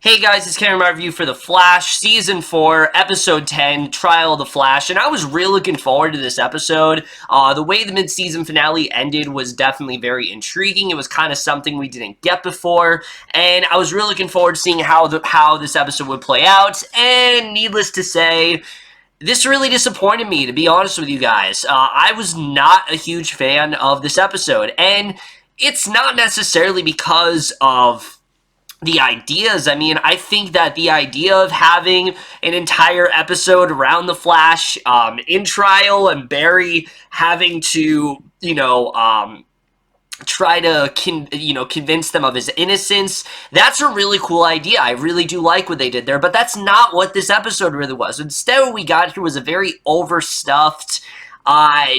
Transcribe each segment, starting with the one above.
Hey guys, it's Cavanagh review for The Flash, Season 4, Episode 10, Trial of the Flash, and I was really looking forward to this episode. The way the mid-season finale ended was definitely very intriguing. It was kind of something we didn't get before, and I was really looking forward to seeing how this episode would play out, and needless to say, this really disappointed me, to be honest with you guys. I was not a huge fan of this episode, and it's not necessarily because of the ideas. I mean, I think that the idea of having an entire episode around the Flash in trial and Barry having to, try to, convince them of his innocence, that's a really cool idea. I really do like what they did there, but that's not what this episode really was. Instead, what we got here was a very overstuffed,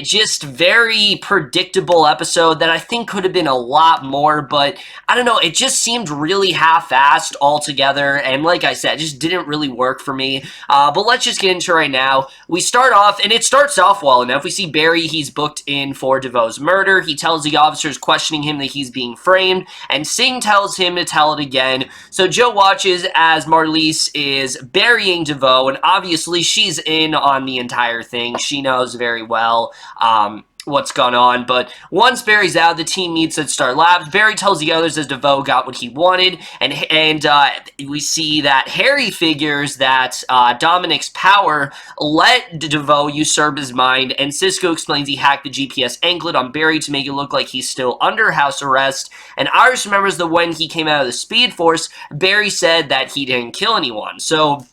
just very predictable episode that I think could have been a lot more, but I don't know, it just seemed really half-assed altogether, and like I said, it just didn't really work for me. But let's just get into it right now. We start off, and it starts off well enough. We see Barry, he's booked in for DeVoe's murder. He tells the officers questioning him that he's being framed, and Singh tells him to tell it again. So Joe watches as Marlise is burying DeVoe, and obviously she's in on the entire thing. She knows very well what's gone on, but once Barry's out, the team meets at Star Labs. Barry tells the others that DeVoe got what he wanted, and we see that Harry figures that Dominic's power let DeVoe usurp his mind, and Cisco explains he hacked the GPS anklet on Barry to make it look like he's still under house arrest, and Iris remembers that when he came out of the Speed Force, Barry said that he didn't kill anyone, so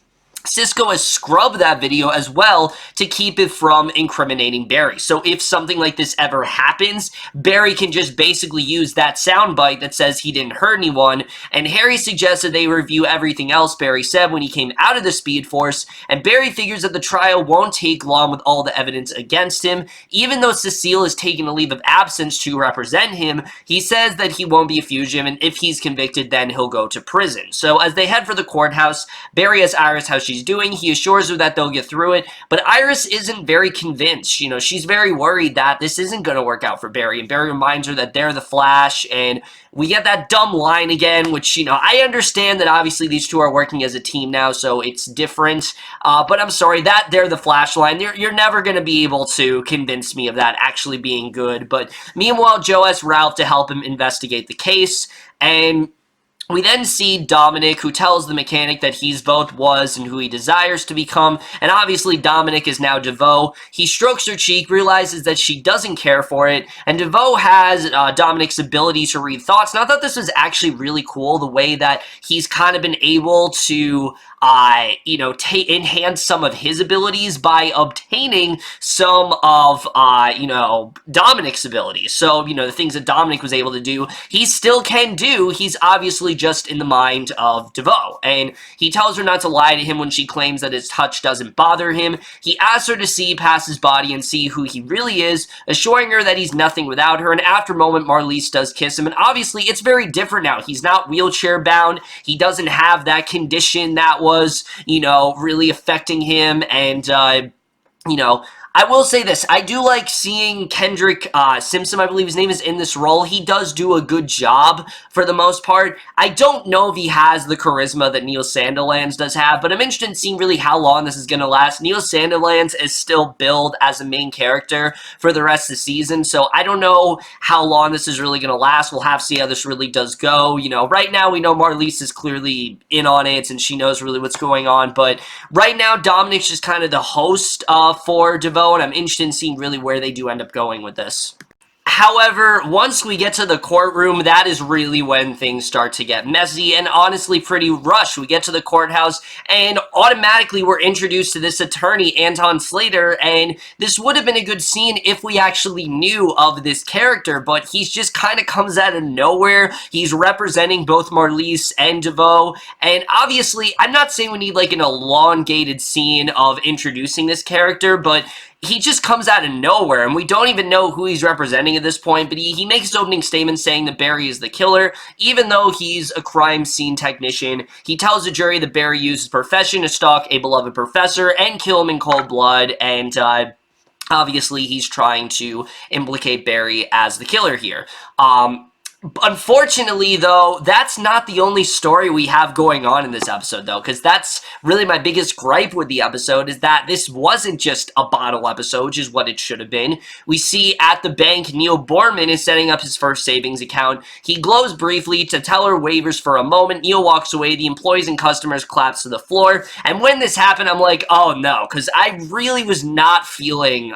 Cisco has scrubbed that video as well to keep it from incriminating Barry. So if something like this ever happens, Barry can just basically use that soundbite that says he didn't hurt anyone, and Harry suggested they review everything else Barry said when he came out of the Speed Force, and Barry figures that the trial won't take long with all the evidence against him. Even though Cecile is taking a leave of absence to represent him, he says that he won't be a fugitive, and if he's convicted, then he'll go to prison. So as they head for the courthouse, Barry asks Iris how she's doing. He assures her that they'll get through it, but Iris isn't very convinced. She's very worried that this isn't going to work out for Barry, and Barry reminds her that they're the Flash, and we get that dumb line again, which, I understand that obviously these two are working as a team now, so it's different, but I'm sorry, that they're the Flash line, you're never going to be able to convince me of that actually being good. But meanwhile, Joe asks Ralph to help him investigate the case, and we then see Dominic, who tells the mechanic that he's both was and who he desires to become, and obviously Dominic is now DeVoe. He strokes her cheek, realizes that she doesn't care for it, and DeVoe has Dominic's ability to read thoughts, and I thought this was actually really cool, the way that he's kind of been able to enhance some of his abilities by obtaining some of, Dominic's abilities. So, the things that Dominic was able to do, he still can do. He's obviously just in the mind of DeVoe. And he tells her not to lie to him when she claims that his touch doesn't bother him. He asks her to see past his body and see who he really is, assuring her that he's nothing without her. And after a moment, Marlise does kiss him. And obviously, it's very different now. He's not wheelchair bound. He doesn't have that condition that was, really affecting him, and, I will say this, I do like seeing Kendrick Simpson, I believe his name is, in this role. He does do a good job for the most part. I don't know if he has the charisma that Neil Sandilands does have, but I'm interested in seeing really how long this is going to last. Neil Sandilands is still billed as a main character for the rest of the season, so I don't know how long this is really going to last. We'll have to see how this really does go. Right now we know Marlise is clearly in on it, and she knows really what's going on, but right now Dominic's just kind of the host for DeVoe, and I'm interested in seeing really where they do end up going with this. However, once we get to the courtroom, that is really when things start to get messy and honestly pretty rushed. We get to the courthouse and automatically we're introduced to this attorney, Anton Slater, and this would have been a good scene if we actually knew of this character, but he's just kind of comes out of nowhere. He's representing both Marlise and DeVoe, and obviously, I'm not saying we need like an elongated scene of introducing this character, but he just comes out of nowhere, and we don't even know who he's representing at this point, but he makes his opening statement saying that Barry is the killer, even though he's a crime scene technician. He tells the jury that Barry used his profession to stalk a beloved professor and kill him in cold blood, and obviously he's trying to implicate Barry as the killer here. Unfortunately, though, that's not the only story we have going on in this episode, though, because that's really my biggest gripe with the episode, is that this wasn't just a bottle episode, which is what it should have been. We see at the bank, Neil Borman is setting up his first savings account. He glows briefly to tell her waivers for a moment. Neil walks away. The employees and customers collapse to the floor. And when this happened, I'm like, oh no, because I really was not feeling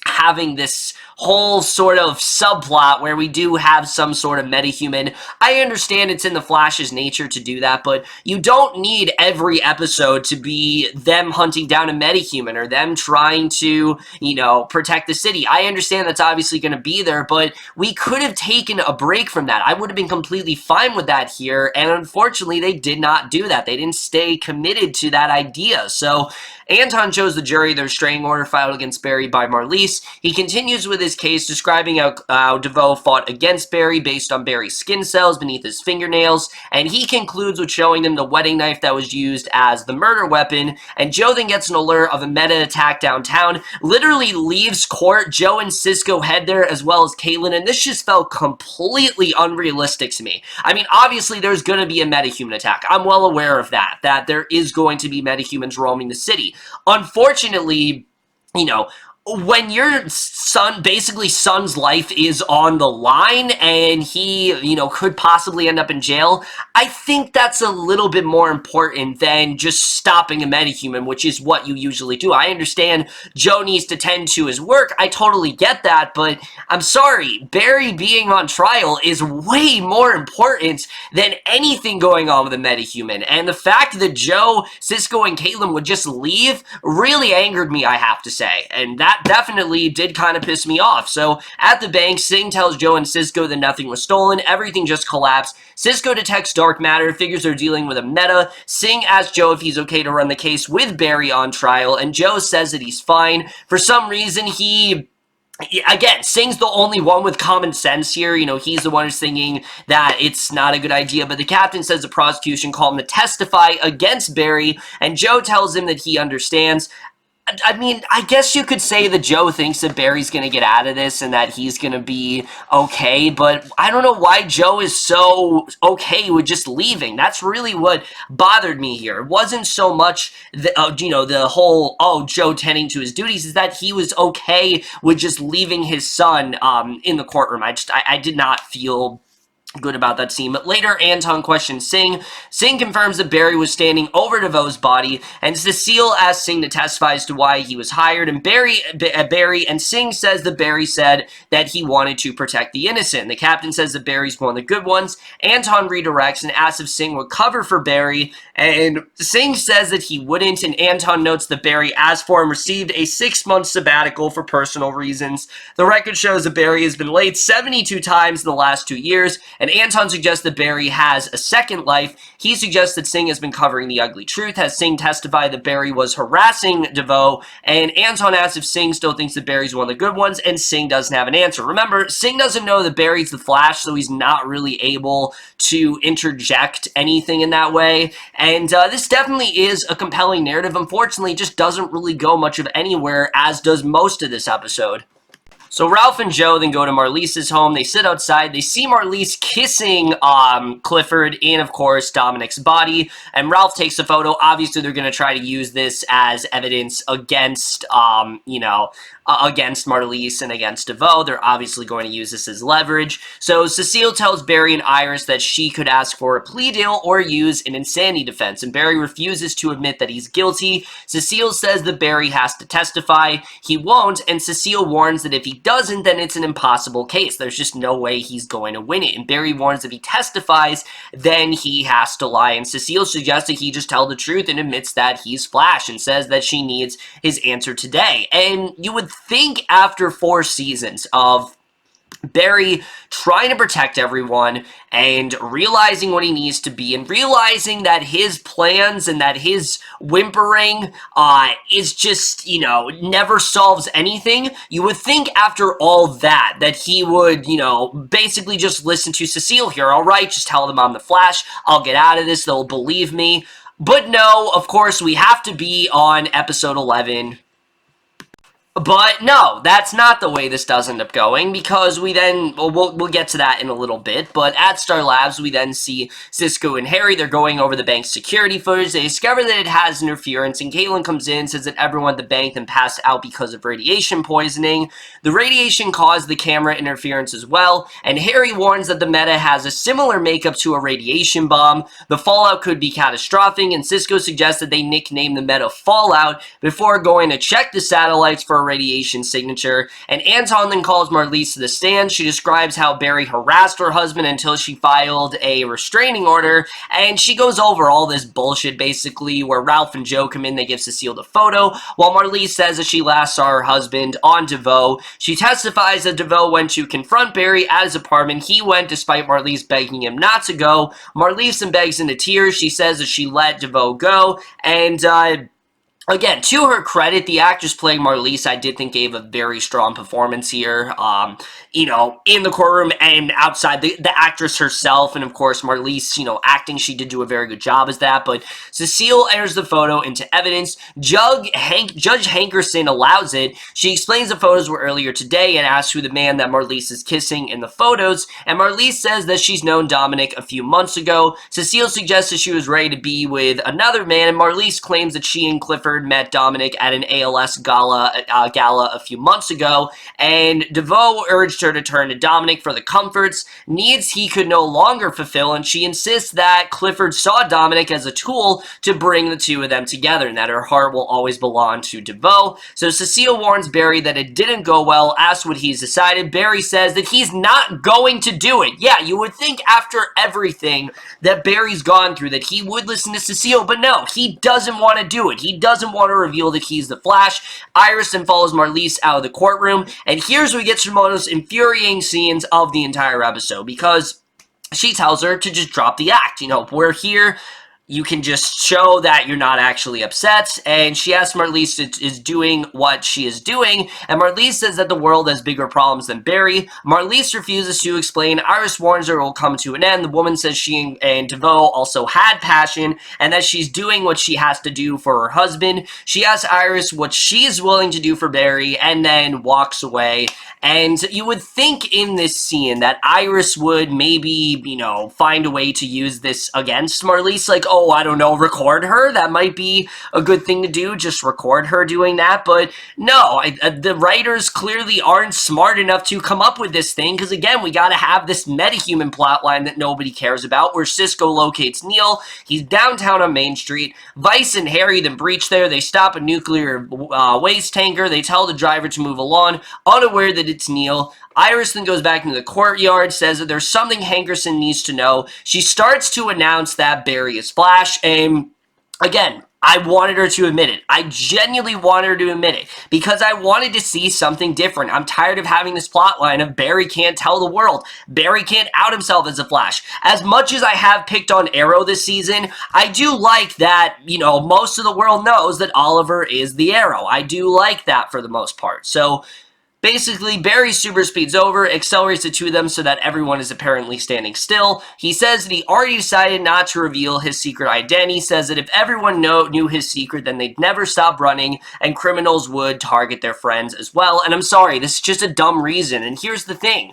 having this whole sort of subplot where we do have some sort of metahuman. I understand it's in the Flash's nature to do that, but you don't need every episode to be them hunting down a metahuman or them trying to, you know, protect the city. I understand that's obviously going to be there, but we could have taken a break from that. I would have been completely fine with that here, and unfortunately they did not do that. They didn't stay committed to that idea. So Anton shows the jury their restraining order filed against Barry by Marlise. He continues with his case, describing how DeVoe fought against Barry based on Barry's skin cells beneath his fingernails, and he concludes with showing them the wedding knife that was used as the murder weapon, and Joe then gets an alert of a meta attack downtown, literally leaves court. Joe and Cisco head there, as well as Keiynan, and this just felt completely unrealistic to me. I mean, obviously there's going to be a metahuman attack. I'm well aware of that there is going to be metahumans roaming the city. Unfortunately, you know, when your son's life is on the line and he, you know, could possibly end up in jail, I think that's a little bit more important than just stopping a metahuman, which is what you usually do. I understand Joe needs to tend to his work. I totally get that, but I'm sorry, Barry being on trial is way more important than anything going on with a metahuman. And the fact that Joe, Cisco, and Keiynan would just leave really angered me, I have to say. And that definitely did kind of piss me off. So at the bank, Singh tells Joe and Cisco that nothing was stolen. Everything just collapsed. Cisco detects dark matter, figures they're dealing with a meta. Singh asks Joe if he's okay to run the case with Barry on trial, and Joe says that he's fine. For some reason, again, Singh's the only one with common sense here. You know, he's the one who's thinking that it's not a good idea, but the captain says the prosecution called him to testify against Barry, and Joe tells him that he understands. I mean, I guess you could say that Joe thinks that Barry's going to get out of this and that he's going to be okay, but I don't know why Joe is so okay with just leaving. That's really what bothered me here. It wasn't so much, the whole, Joe tending to his duties, is that he was okay with just leaving his son in the courtroom. I did not feel good about that scene. But later, Anton questions Singh. Singh confirms that Barry was standing over DeVoe's body, and Cecile asks Singh to testify as to why he was hired, and Barry and Singh says that Barry said that he wanted to protect the innocent. The captain says that Barry's one of the good ones. Anton redirects and asks if Singh would cover for Barry, and Singh says that he wouldn't, and Anton notes that Barry asked for and received a 6-month sabbatical for personal reasons. The record shows that Barry has been late 72 times in the last 2 years, and Anton suggests that Barry has a second life. He suggests that Singh has been covering the ugly truth, has Singh testify that Barry was harassing DeVoe, and Anton asks if Singh still thinks that Barry's one of the good ones, and Singh doesn't have an answer. Remember, Singh doesn't know that Barry's the Flash, so he's not really able to interject anything in that way, and this definitely is a compelling narrative. Unfortunately, it just doesn't really go much of anywhere, as does most of this episode. So Ralph and Joe then go to Marlise's home. They sit outside. They see Marlise kissing Clifford in, of course, Dominic's body. And Ralph takes a photo. Obviously, they're going to try to use this as evidence against, against Marlise and against DeVoe. They're obviously going to use this as leverage. So Cecile tells Barry and Iris that she could ask for a plea deal or use an insanity defense. And Barry refuses to admit that he's guilty. Cecile says that Barry has to testify. He won't. And Cecile warns that if he doesn't, then it's an impossible case. There's just no way he's going to win it. And Barry warns if he testifies, then he has to lie. And Cecile suggests that he just tell the truth and admits that he's Flash and says that she needs his answer today. And you would think after 4 seasons of Barry trying to protect everyone and realizing what he needs to be and realizing that his plans and that his whimpering is just, never solves anything, you would think after all that he would, basically just listen to Cecile here. All right, just tell them I'm the Flash. I'll get out of this. They'll believe me. But no, of course, we have to be on episode 11. But no, that's not the way this does end up going, because we then, well, we'll get to that in a little bit, but at Star Labs, we then see Cisco and Harry, they're going over the bank's security footage, they discover that it has interference, and Keiynan comes in, says that everyone at the bank then passed out because of radiation poisoning. The radiation caused the camera interference as well, and Harry warns that the meta has a similar makeup to a radiation bomb. The fallout could be catastrophic, and Cisco suggests that they nickname the meta Fallout before going to check the satellites for a radiation signature, and Anton then calls Marlies to the stand. She describes how Barry harassed her husband until she filed a restraining order, and she goes over all this bullshit, basically, where Ralph and Joe come in, they give Cecile the photo, while Marlies says that she last saw her husband on DeVoe. She testifies that DeVoe went to confront Barry at his apartment. He went despite Marlies begging him not to go. Marlies then begs into tears. She says that she let DeVoe go, and again, to her credit, the actress playing Marlies, I did think gave a very strong performance here, you know, in the courtroom and outside. The actress herself, and of course, Marlies, you know, acting, she did do a very good job as that, but Cecile enters the photo into evidence. Judge Hankerson allows it. She explains the photos were earlier today and asks who the man that Marlies is kissing in the photos, and Marlies says that she's known Dominic a few months ago. Cecile suggests that she was ready to be with another man, and Marlies claims that she and Clifford met Dominic at an ALS gala a few months ago, and DeVoe urged her to turn to Dominic for the comforts, needs he could no longer fulfill, and she insists that Clifford saw Dominic as a tool to bring the two of them together, and that her heart will always belong to DeVoe. So Cecile warns Barry that it didn't go well, asks what he's decided. Barry says that he's not going to do it. Yeah, you would think after everything that Barry's gone through that he would listen to Cecile, but no, he doesn't want to do it. He doesn't want to reveal that he's the Flash. Iris then follows Marlies out of the courtroom, and here's where we get some of the most infuriating scenes of the entire episode, because she tells her to just drop the act. You know, we're here. You can just show that you're not actually upset, and she asks Marlies is doing what she is doing, and Marlies says that the world has bigger problems than Barry. Marlies refuses to explain. Iris warns her it will come to an end. The woman says she and DeVoe also had passion, and that she's doing what she has to do for her husband. She asks Iris what she's willing to do for Barry, and then walks away. And you would think in this scene that Iris would maybe, you know, find a way to use this against Marlies, like, oh, I don't know, record her. That might be a good thing to do, just record her doing that. But no, the writers clearly aren't smart enough to come up with this thing, because again, we got to have this metahuman plotline that nobody cares about, where Cisco locates Neil. He's downtown on Main Street. Vice and Harry then breach there. They stop a nuclear waste tanker. They tell the driver to move along, unaware that it's Neil. Iris then goes back into the courtyard, says that there's something Hankerson needs to know. She starts to announce that Barry is Flash, and again, I wanted her to admit it. I genuinely wanted her to admit it, because I wanted to see something different. I'm tired of having this plot line of Barry can't tell the world. Barry can't out himself as a Flash. As much as I have picked on Arrow this season, I do like that, you know, most of the world knows that Oliver is the Arrow. I do like that for the most part. So basically, Barry super speeds over, accelerates the two of them so that everyone is apparently standing still. He says that he already decided not to reveal his secret identity. He says that if everyone knew his secret, then they'd never stop running, and criminals would target their friends as well. And I'm sorry, this is just a dumb reason. And here's the thing.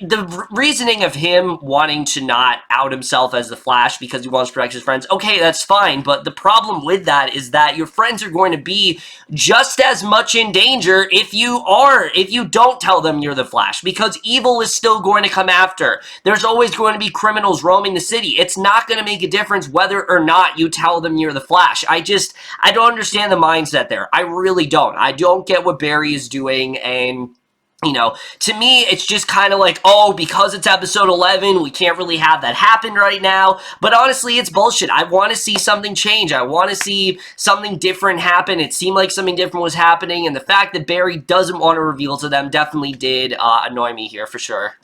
The reasoning of him wanting to not out himself as the Flash because he wants to protect his friends, okay, that's fine, but the problem with that is that your friends are going to be just as much in danger if you don't tell them you're the Flash, because evil is still going to come after. There's always going to be criminals roaming the city. It's not going to make a difference whether or not you tell them you're the Flash. I don't understand the mindset there. I really don't. I don't get what Barry is doing, and you know, to me, it's just kind of like, oh, because it's episode 11, we can't really have that happen right now. But honestly, it's bullshit. I want to see something change. I want to see something different happen. It seemed like something different was happening, and the fact that Barry doesn't want to reveal to them definitely did annoy me here for sure.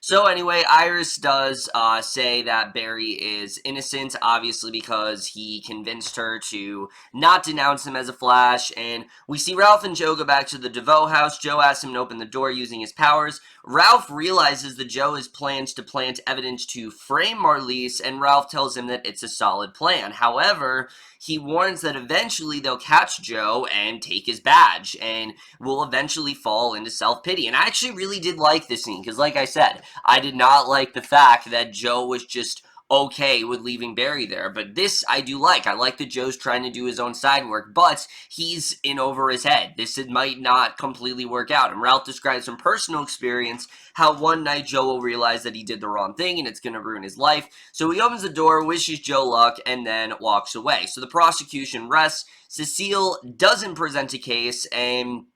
So anyway, Iris does say that Barry is innocent, obviously because he convinced her to not denounce him as a Flash, and we see Ralph and Joe go back to the DeVoe house. Joe asks him to open the door using his powers. Ralph realizes that Joe has plans to plant evidence to frame Marlies, and Ralph tells him that it's a solid plan. However, he warns that eventually they'll catch Joe and take his badge, and will eventually fall into self-pity. And I actually really did like this scene, because like I said, I did not like the fact that Joe was just okay with leaving Barry there, but this I do like. I like that Joe's trying to do his own side work, but he's in over his head. This might not completely work out, and Ralph describes from personal experience how one night Joe will realize that he did the wrong thing and it's going to ruin his life. So he opens the door, wishes Joe luck, and then walks away. So the prosecution rests. Cecile doesn't present a case, and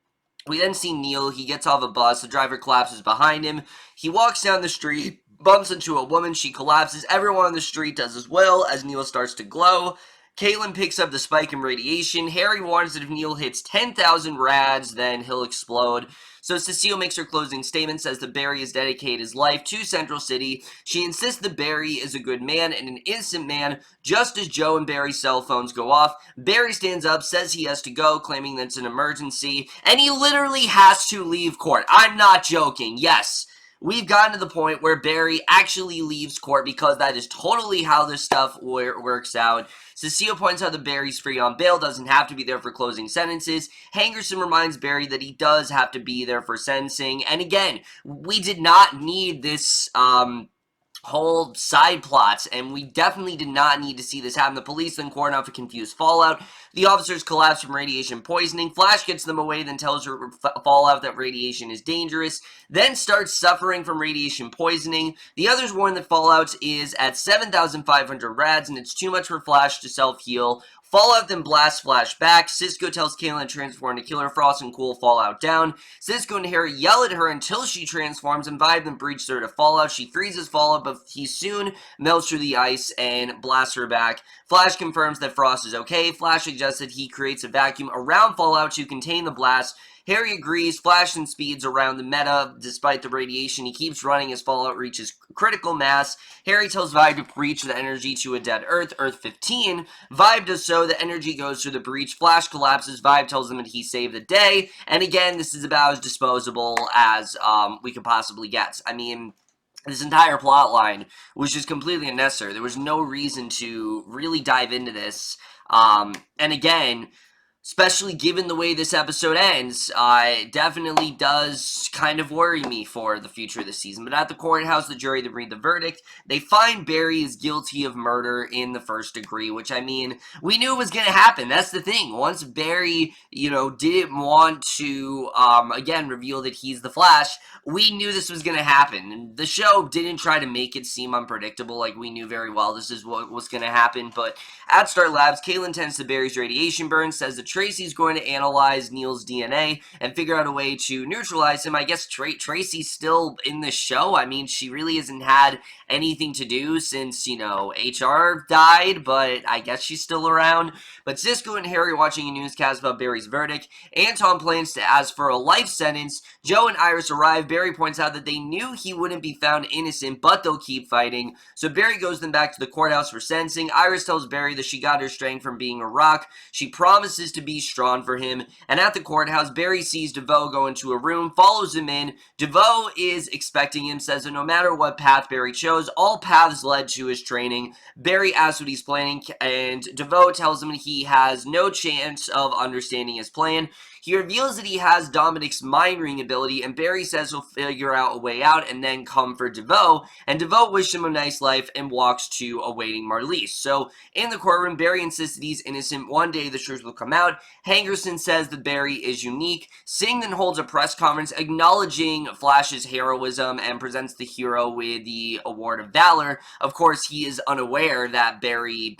we then see Neil. He gets off a bus. The driver collapses behind him. He walks down the street, bumps into a woman. She collapses. Everyone on the street does as well as Neil starts to glow. Keiynan picks up the spike in radiation. Harry warns that if Neil hits 10,000 rads, then he'll explode. So Cecile makes her closing statement, says that Barry has dedicated his life to Central City. She insists that Barry is a good man and an innocent man, just as Joe and Barry's cell phones go off. Barry stands up, says he has to go, claiming that it's an emergency, and he literally has to leave court. I'm not joking. Yes. We've gotten to the point where Barry actually leaves court because that is totally how this stuff works out. Cecile points out that Barry's free on bail, doesn't have to be there for closing sentences. Hankerson reminds Barry that he does have to be there for sentencing. And again, we did not need this whole side plots, and we definitely did not need to see this happen. The police then cordon off a confused Fallout. The officers collapse from radiation poisoning. Flash gets them away, then tells her Fallout that radiation is dangerous, then starts suffering from radiation poisoning. The others warn that Fallout is at 7,500 rads, and it's too much for Flash to self-heal. Fallout then blasts Flash back. Cisco tells Keiynan to transform to Killer Frost and cool Fallout down. Cisco and Harry yell at her until she transforms, and Vibe then breaches her to Fallout. She freezes Fallout, but he soon melts through the ice and blasts her back. Flash confirms that Frost is okay. Flash suggests that he creates a vacuum around Fallout to contain the blast. Harry agrees. Flash then speeds around the meta despite the radiation. He keeps running as Fallout reaches critical mass. Harry tells Vibe to breach the energy to a dead Earth, Earth 15. Vibe does so. The energy goes through the breach. Flash collapses. Vibe tells him that he saved the day. And again, this is about as disposable as we could possibly get. I mean, this entire plot line was just completely unnecessary. There was no reason to really dive into this. And again, especially given the way this episode ends, it definitely does kind of worry me for the future of the season. But at the courthouse, the jury then read the verdict. They find Barry is guilty of murder in the first degree, which, I mean, we knew was going to happen. That's the thing. Once Barry, didn't want to, again, reveal that he's the Flash, we knew this was going to happen. And the show didn't try to make it seem unpredictable. Like, we knew very well this is what was going to happen. But at Star Labs, Keiynan tends to Barry's radiation burn, says that Tracy's going to analyze Neil's DNA and figure out a way to neutralize him. I guess Tracy's still in the show. I mean, she really hasn't had anything to do since, HR died, but I guess she's still around. But Cisco and Harry watching a newscast about Barry's verdict. Anton plans to ask for a life sentence. Joe and Iris arrive. Barry points out that they knew he wouldn't be found innocent, but they'll keep fighting. So Barry goes them back to the courthouse for sentencing. Iris tells Barry that she got her strength from being a rock. She promises to be strong for him. And at the courthouse, Barry sees DeVoe go into a room, follows him in. DeVoe is expecting him, says that no matter what path Barry chose, all paths led to his training. Barry asks what he's planning, and DeVoe tells him he has no chance of understanding his plan. He reveals that he has Dominic's mind reading ability, and Barry says he'll figure out a way out and then come for DeVoe. And DeVoe wishes him a nice life and walks to awaiting Marlies. So in the courtroom, Barry insists that he's innocent. One day the truth will come out. Hankerson says that Barry is unique. Singh then holds a press conference acknowledging Flash's heroism and presents the hero with the Award of Valor. Of course, he is unaware that Barry,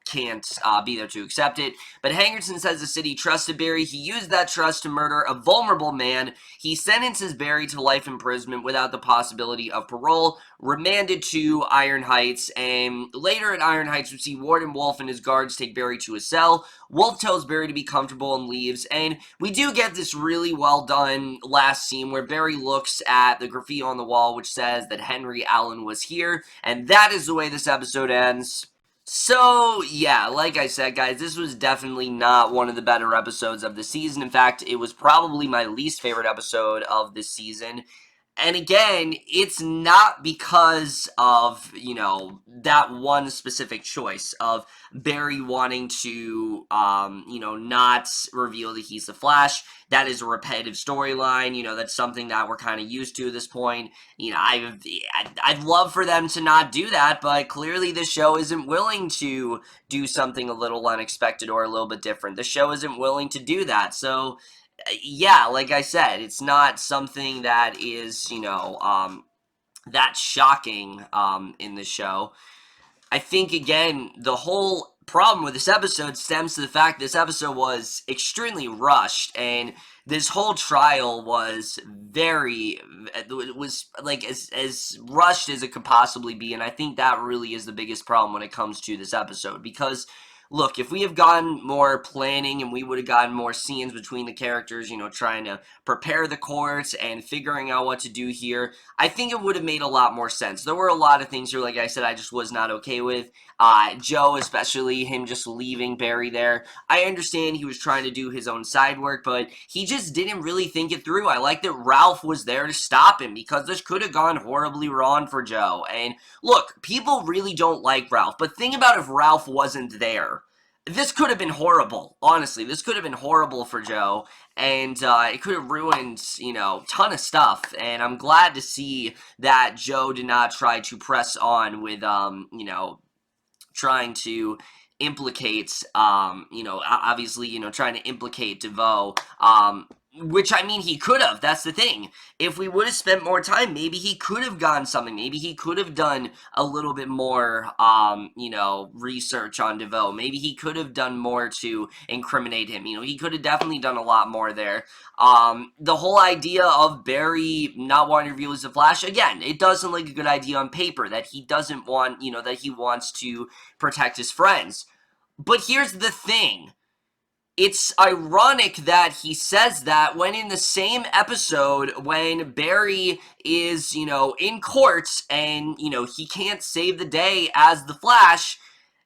can't be there to accept accept it. But Hangerson says the city trusted Barry. He used that trust to murder a vulnerable man. He sentences Barry to life imprisonment without the possibility of parole, remanded to Iron Heights, and later at Iron Heights we see Warden Wolf and his guards take Barry to a cell. Wolf tells Barry to be comfortable and leaves, and we do get this really well done last scene where Barry looks at the graffiti on the wall which says that Henry Allen was here, and that is the way this episode ends. So, yeah, like I said, guys, this was definitely not one of the better episodes of the season. In fact, it was probably my least favorite episode of this season. And again, it's not because of, that one specific choice of Barry wanting to, not reveal that he's the Flash. That is a repetitive storyline. That's something that we're kind of used to at this point. I'd love for them to not do that, but clearly the show isn't willing to do something a little unexpected or a little bit different. The show isn't willing to do that, so yeah, like I said, it's not something that is, that shocking in the show. I think, again, the whole problem with this episode stems to the fact this episode was extremely rushed, and this whole trial was as rushed as it could possibly be, and I think that really is the biggest problem when it comes to this episode, because look, if we have gotten more planning and we would have gotten more scenes between the characters, trying to prepare the courts and figuring out what to do here, I think it would have made a lot more sense. There were a lot of things here, like I said, I just was not okay with. Joe, especially, him just leaving Barry there. I understand he was trying to do his own side work, but he just didn't really think it through. I like that Ralph was there to stop him, because this could have gone horribly wrong for Joe. And look, people really don't like Ralph, but think about if Ralph wasn't there. This could have been horrible, honestly. This could have been horrible for Joe, and it could have ruined, ton of stuff, and I'm glad to see that Joe did not try to press on with, trying to implicate, obviously, trying to implicate DeVoe, which, I mean, he could have. That's the thing. If we would have spent more time, maybe he could have gotten something. Maybe he could have done a little bit more, research on DeVoe. Maybe he could have done more to incriminate him. He could have definitely done a lot more there. The whole idea of Barry not wanting to reveal he's the Flash, again, it does sound like a good idea on paper, that he doesn't want, that he wants to protect his friends. But here's the thing. It's ironic that he says that when in the same episode, when Barry is, in court and, he can't save the day as the Flash,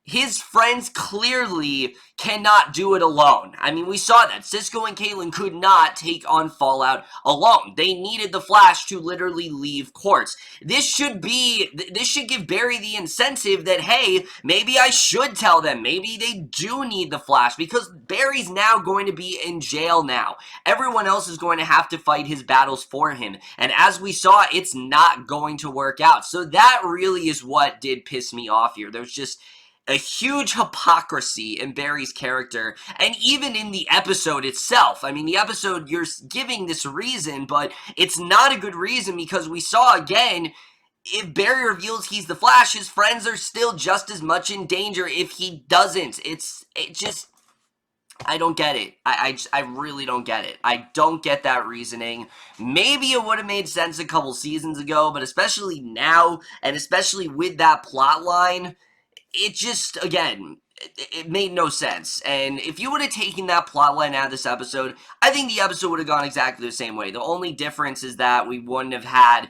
his friends clearly cannot do it alone. I mean, we saw that. Cisco and Keiynan could not take on Fallout alone. They needed the Flash to literally leave courts. This should give Barry the incentive that, hey, maybe I should tell them. Maybe they do need the Flash, because Barry's now going to be in jail now. Everyone else is going to have to fight his battles for him. And as we saw, it's not going to work out. So that really is what did piss me off here. There's just a huge hypocrisy in Barry's character, and even in the episode itself. I mean, the episode, you're giving this reason, but it's not a good reason, because we saw, again, if Barry reveals he's the Flash, his friends are still just as much in danger if he doesn't. I don't get it. I really don't get it. I don't get that reasoning. Maybe it would have made sense a couple seasons ago, but especially now, and especially with that plot line, it just, again, it made no sense. And if you would have taken that plotline out of this episode, I think the episode would have gone exactly the same way. The only difference is that we wouldn't have had,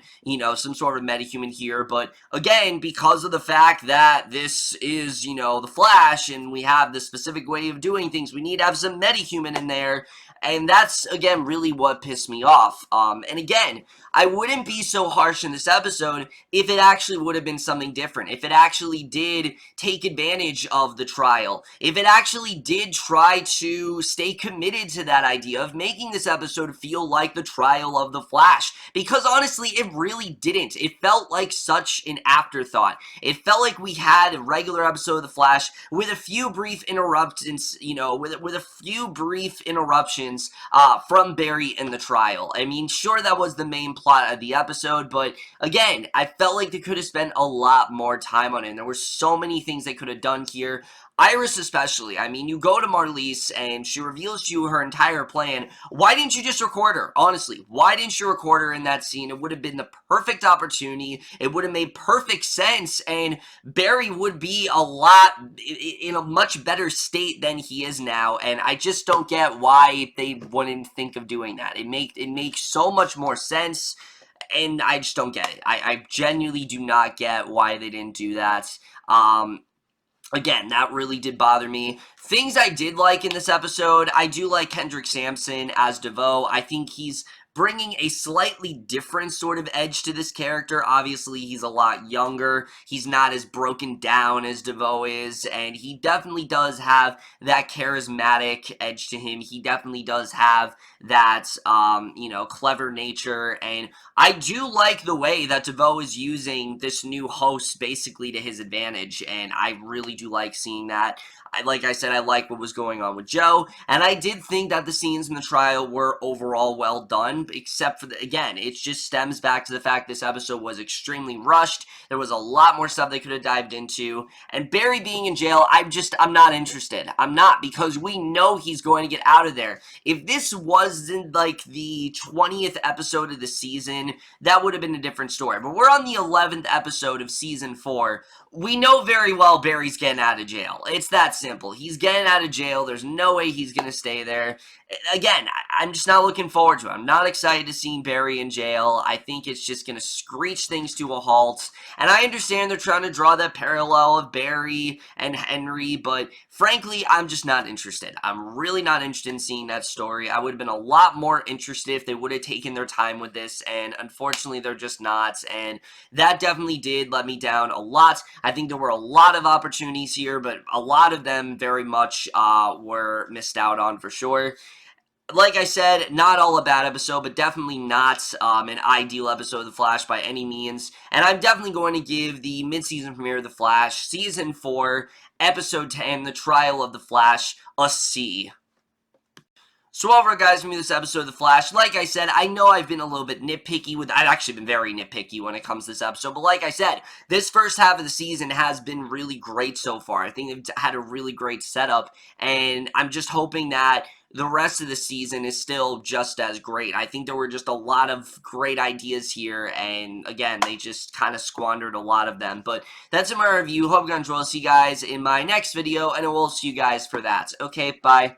some sort of metahuman here. But again, because of the fact that this is, the Flash, and we have this specific way of doing things, we need to have some metahuman in there. And that's, again, really what pissed me off. And again, I wouldn't be so harsh in this episode if it actually would have been something different. If it actually did take advantage of the trial. If it actually did try to stay committed to that idea of making this episode feel like the trial of the Flash. Because honestly, it really didn't. It felt like such an afterthought. It felt like we had a regular episode of the Flash with a few brief interruptions, with a few brief interruptions from Barry in the trial. I mean, sure, that was the main plot of the episode, but again, I felt like they could have spent a lot more time on it, and there were so many things they could have done here. Iris especially. I mean, you go to Marliese and she reveals to you her entire plan. Why didn't you just record her? Honestly, why didn't you record her in that scene? It would have been the perfect opportunity. It would have made perfect sense, and Barry would be in a much better state than he is now, and I just don't get why they wouldn't think of doing that. It makes so much more sense, and I just don't get it. I genuinely do not get why they didn't do that. Again, that really did bother me. Things I did like in this episode, I do like Kendrick Sampson as DeVoe. I think he's bringing a slightly different sort of edge to this character. Obviously, he's a lot younger. He's not as broken down as DeVoe is, and he definitely does have that charismatic edge to him. He definitely does have that, clever nature, and I do like the way that DeVoe is using this new host basically to his advantage, and I really do like seeing that. Like I said, I like what was going on with Joe, and I did think that the scenes in the trial were overall well done, except for, again, it just stems back to the fact this episode was extremely rushed. There was a lot more stuff they could have dived into, and Barry being in jail, I'm not interested. I'm not, because we know he's going to get out of there. If this wasn't, like, the 20th episode of the season, that would have been a different story, but we're on the 11th episode of season 4. We know very well Barry's getting out of jail. It's that simple. He's getting out of jail. There's no way he's going to stay there. Again, I'm just not looking forward to it. I'm not excited to see Barry in jail. I think it's just going to screech things to a halt. And I understand they're trying to draw that parallel of Barry and Henry, but frankly, I'm just not interested. I'm really not interested in seeing that story. I would have been a lot more interested if they would have taken their time with this, and unfortunately, they're just not. And that definitely did let me down a lot. I think there were a lot of opportunities here, but a lot of them very much were missed out on for sure. Like I said, not all a bad episode, but definitely not an ideal episode of The Flash by any means. And I'm definitely going to give the mid-season premiere of The Flash, Season 4, Episode 10, The Trial of The Flash, a C. So overall, guys, for me, this episode of The Flash, like I said, I know I've been a little bit nitpicky I've actually been very nitpicky when it comes to this episode, but like I said, this first half of the season has been really great so far. I think they've had a really great setup, and I'm just hoping that the rest of the season is still just as great. I think there were just a lot of great ideas here, and again, they just kind of squandered a lot of them. But that's in my review. Hope you guys enjoy. See you guys in my next video, and I will see you guys for that. Okay, bye.